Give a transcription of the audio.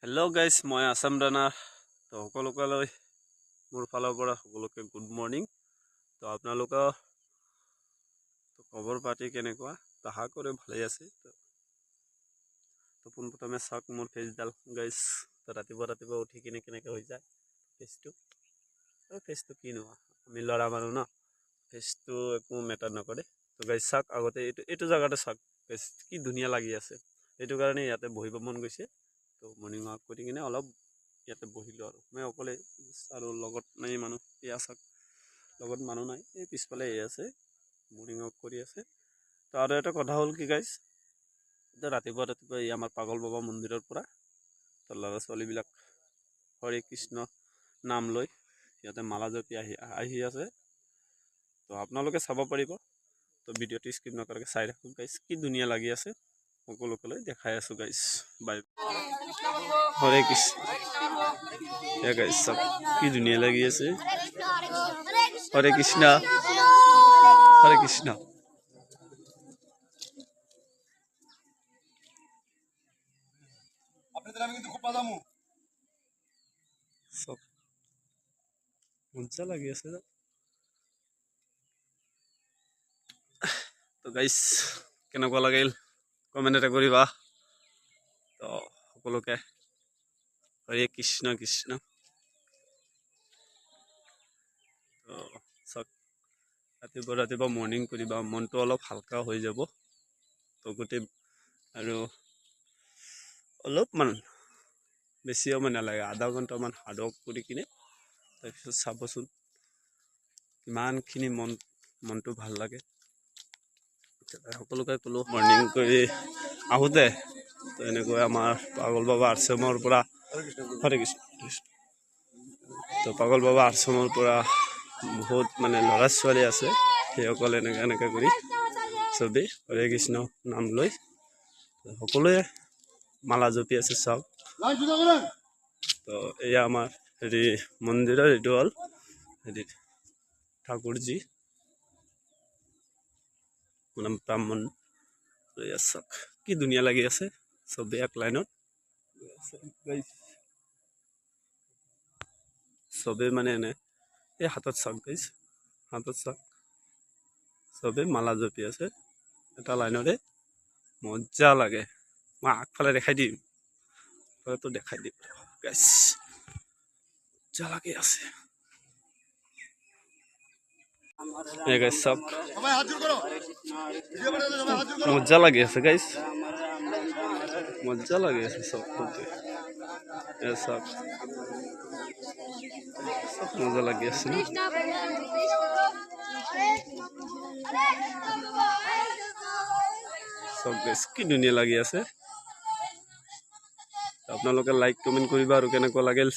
Hello' guys, মই Assam runner. তো সকলোকে মোৰ ফালৰ পৰা সকলোকে গুড মৰ্ণিং। তো আপোনালোকৰ খবৰ পাতি কেনেকুৱা? আশা কৰি ভালেই আছে। তো পোনপ্ৰথমে চাওক মোৰ ফেচডাল গাইজ। তো ৰাতিপুৱা উঠি কিনে কেনেকৈ হৈ যায় ফেচটো। ফেচটো কিনো, আমি ল'ৰা মানুহ ন, ফেচটো একো মেটাৰ নকৰে। তো গাইজ চাওক, আগতে এইটো জেগাতে চাওক ফেচ কি ধুনীয়া লাগি আছে। সেইটো কাৰণে ইয়াতে বহিব মন গৈছে। তো মৰ্ণিং ৱাক কৰি কিনে অলপ ইয়াতে বহিলোঁ আৰু মই অকলে, আৰু লগত নাই মানুহ। এয়া চাওক, লগত মানুহ নাই, এই পিছফালে আছে মৰ্ণিং ৱাক কৰি আছে। তো আৰু এটা কথা হ'ল কি গাইজ, এতিয়া ৰাতিপুৱা এই আমাৰ পাগল বাবা মন্দিৰৰ পৰা তো ল'ৰা ছোৱালীবিলাক হৰে কৃষ্ণ নাম লৈ ইয়াতে মালা জপি আহি আছে। তো আপোনালোকে চাব পাৰিব। তো ভিডিঅ'টো স্কিপ নকৰাকৈ চাই ৰাখোঁ গাইজ, কি ধুনীয়া লাগি আছে। সকলোকে দেখাই আছোঁ গাইজ। বাই। হৰে কৃষ্ণ। গাইজ চাওক কি ধুনীয়া লাগি আছে। হৰে কৃষ্ণ, হৰে কৃষ্ণ। মজা লাগি আছে। তো গাইজ কেনেকুৱা লাগিল কমেণ্ট এটা কৰিবা। তো সকলোকে হৰে কৃষ্ণ কৃষ্ণ। তো চাওক, ৰাতিপুৱা মৰ্ণিং কৰিবা, মনটো অলপ হালকা হৈ যাব। তো গোটেই আৰু অলপমান বেছি সময় নালাগে, আধা ঘণ্টামান হাৰ্ড ৱৰ্ক কৰি কিনে তাৰপিছত চাবচোন কিমানখিনি মনটো ভাল লাগে। সকলোকে ক'লো মৰ্ণিং কৰি আহোঁতে তো এনেকৈ আমাৰ পাগল বাবা আশ্ৰমৰ পৰা হৰে কৃষ্ণ। তো পাগল বাবা আশ্ৰমৰ পৰা বহুত মানে ল'ৰা ছোৱালী আছে, সেইসকল এনেকৈ কৰি চবেই হৰে কৃষ্ণ নাম লৈ সকলোৱে মালা জপি আছে চাওক। তো এয়া আমাৰ হেৰি মন্দিৰৰ, এইটো হ'ল হেৰি ঠাকুৰজী মানে ব্ৰাহ্মণ। চাওক কি ধুনীয়া লাগি আছে, চবেই এক লাইনত চবেই মানে এনে এই হাতত চাওক গাইজ, হাতত চাওক চবেই মালা জপি আছে এটা লাইনতে। মজা লাগে। মই আগফালে দেখাই দিম, তো দেখাই দিম গাইজ, মজা লাগি আছে। গাইজ চাওক মজা লাগি আছে গাইজ, মজা লাগি আছে চব। চাওক মজা লাগি আছে না। চব গাইজ কি ধুনীয়া লাগি আছে। আপোনালোকে লাইক কমেণ্ট কৰিবা আৰু কেনেকুৱা লাগিল